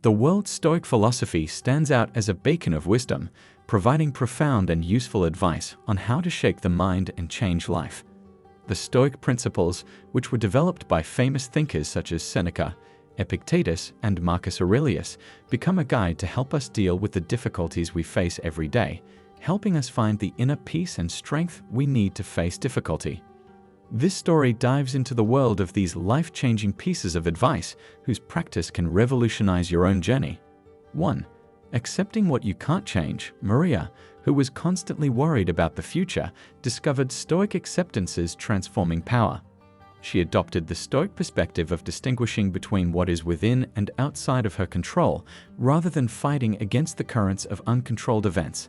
The World Stoic philosophy stands out as a beacon of wisdom, providing profound and useful advice on how to shape the mind and change life. The Stoic principles, which were developed by famous thinkers such as Seneca, Epictetus, and Marcus Aurelius, become a guide to help us deal with the difficulties we face every day, helping us find the inner peace and strength we need to face difficulty. This story dives into the world of these life-changing pieces of advice whose practice can revolutionize your own journey. 1. Accepting what you can't change. Maria, who was constantly worried about the future, discovered Stoic acceptance's transforming power. She adopted the Stoic perspective of distinguishing between what is within and outside of her control, rather than fighting against the currents of uncontrolled events.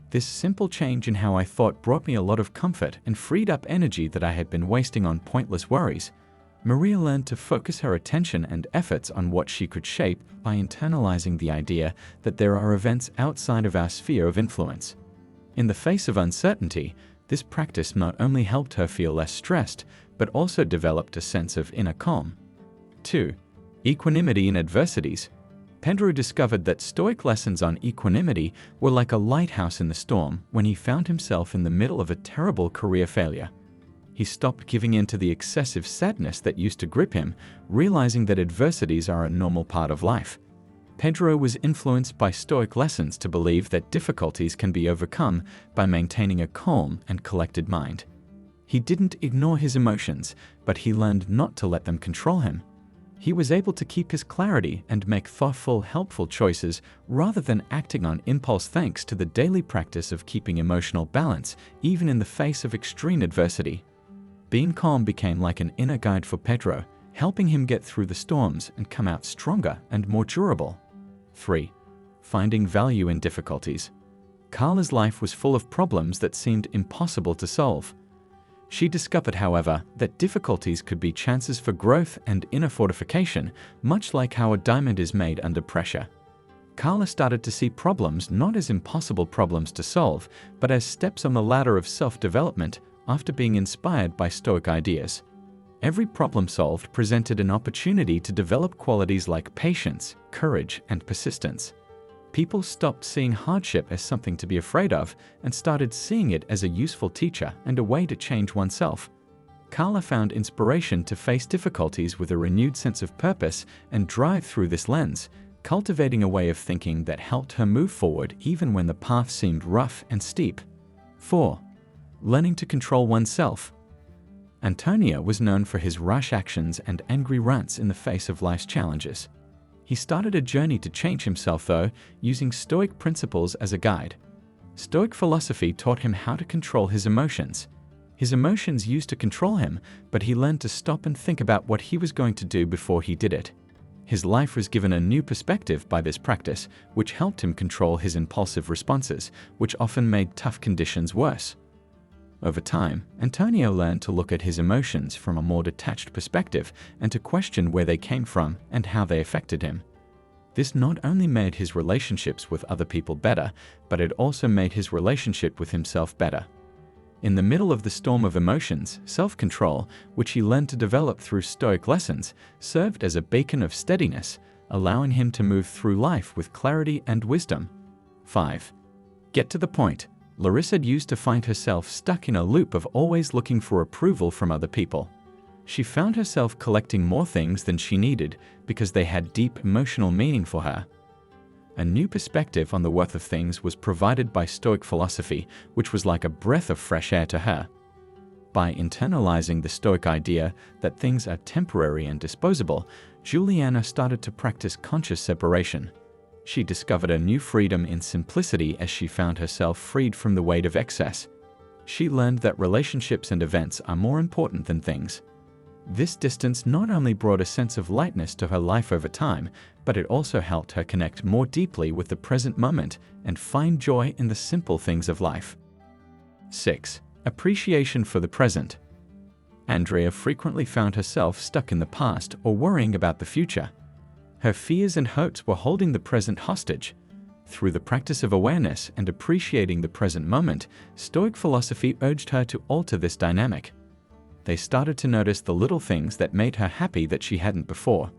This simple change in how I thought brought me a lot of comfort and freed up energy that I had been wasting on pointless worries. Maria learned to focus her attention and efforts on what she could shape by internalizing the idea that there are events outside of our sphere of influence. In the face of uncertainty, this practice not only helped her feel less stressed, but also developed a sense of inner calm. 2. Equanimity in adversities. Pedro discovered that Stoic lessons on equanimity were like a lighthouse in the storm when he found himself in the middle of a terrible career failure. He stopped giving in to the excessive sadness that used to grip him, realizing that adversities are a normal part of life. Pedro was influenced by Stoic lessons to believe that difficulties can be overcome by maintaining a calm and collected mind. He didn't ignore his emotions, but he learned not to let them control him. He was able to keep his clarity and make thoughtful, helpful choices rather than acting on impulse, thanks to the daily practice of keeping emotional balance, even in the face of extreme adversity. Being calm became like an inner guide for Pedro, helping him get through the storms and come out stronger and more durable. 3. Finding value in difficulties. Carla's life was full of problems that seemed impossible to solve. She discovered, however, that difficulties could be chances for growth and inner fortification, much like how a diamond is made under pressure. Carla started to see problems not as impossible problems to solve, but as steps on the ladder of self-development after being inspired by Stoic ideas. Every problem solved presented an opportunity to develop qualities like patience, courage, and persistence. People stopped seeing hardship as something to be afraid of and started seeing it as a useful teacher and a way to change oneself. Carla found inspiration to face difficulties with a renewed sense of purpose and drive through this lens, cultivating a way of thinking that helped her move forward even when the path seemed rough and steep. 4. Learning to control oneself. Antonio was known for his rash actions and angry rants in the face of life's challenges. He started a journey to change himself, though, using Stoic principles as a guide. Stoic philosophy taught him how to control his emotions. His emotions used to control him, but he learned to stop and think about what he was going to do before he did it. His life was given a new perspective by this practice, which helped him control his impulsive responses, which often made tough conditions worse. Over time, Antonio learned to look at his emotions from a more detached perspective and to question where they came from and how they affected him. This not only made his relationships with other people better, but it also made his relationship with himself better. In the middle of the storm of emotions, self-control, which he learned to develop through Stoic lessons, served as a beacon of steadiness, allowing him to move through life with clarity and wisdom. 5. Get to the point. Larissa used to find herself stuck in a loop of always looking for approval from other people. She found herself collecting more things than she needed because they had deep emotional meaning for her. A new perspective on the worth of things was provided by Stoic philosophy, which was like a breath of fresh air to her. By internalizing the Stoic idea that things are temporary and disposable, Juliana started to practice conscious separation. She discovered a new freedom in simplicity as she found herself freed from the weight of excess. She learned that relationships and events are more important than things. This distance not only brought a sense of lightness to her life over time, but it also helped her connect more deeply with the present moment and find joy in the simple things of life. 6. Appreciation for the present. Andrea frequently found herself stuck in the past or worrying about the future. Her fears and hopes were holding the present hostage. Through the practice of awareness and appreciating the present moment, Stoic philosophy urged her to alter this dynamic. They started to notice the little things that made her happy that she hadn't before.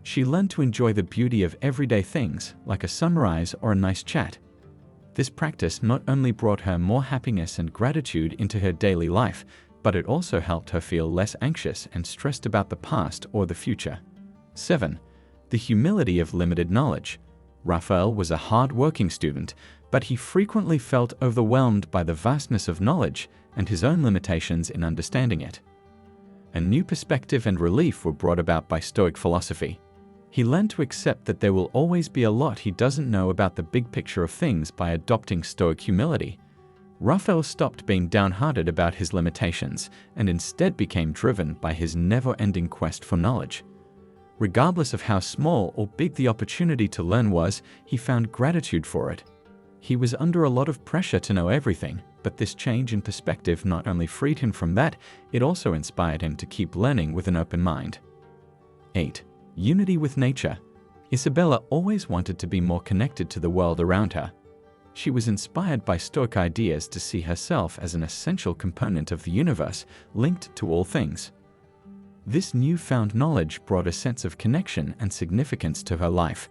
She learned to enjoy the beauty of everyday things, like a sunrise or a nice chat. This practice not only brought her more happiness and gratitude into her daily life, but it also helped her feel less anxious and stressed about the past or the future. 7. The humility of limited knowledge. Raphael was a hard-working student, but he frequently felt overwhelmed by the vastness of knowledge and his own limitations in understanding it. A new perspective and relief were brought about by Stoic philosophy. He learned to accept that there will always be a lot he doesn't know about the big picture of things by adopting Stoic humility. Raphael stopped being downhearted about his limitations and instead became driven by his never-ending quest for knowledge. Regardless of how small or big the opportunity to learn was, he found gratitude for it. He was under a lot of pressure to know everything, but this change in perspective not only freed him from that, it also inspired him to keep learning with an open mind. 8. Unity with nature. Isabella always wanted to be more connected to the world around her. She was inspired by Stoic ideas to see herself as an essential component of the universe, linked to all things. This newfound knowledge brought a sense of connection and significance to her life.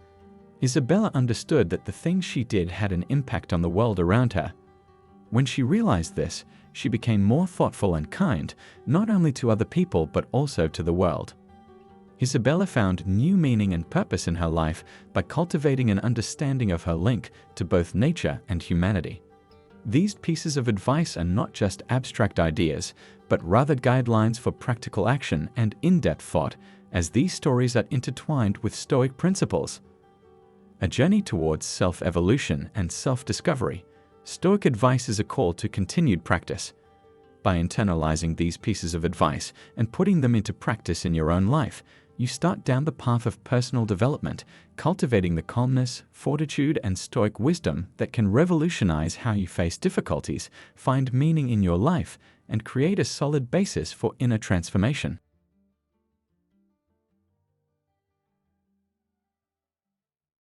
Isabella understood that the things she did had an impact on the world around her. When she realized this, she became more thoughtful and kind, not only to other people but also to the world. Isabella found new meaning and purpose in her life by cultivating an understanding of her link to both nature and humanity. These pieces of advice are not just abstract ideas, but rather guidelines for practical action and in-depth thought, as these stories are intertwined with Stoic principles. A journey towards self-evolution and self-discovery, Stoic advice is a call to continued practice. By internalizing these pieces of advice and putting them into practice in your own life, you start down the path of personal development, cultivating the calmness, fortitude, and Stoic wisdom that can revolutionize how you face difficulties, find meaning in your life, and create a solid basis for inner transformation.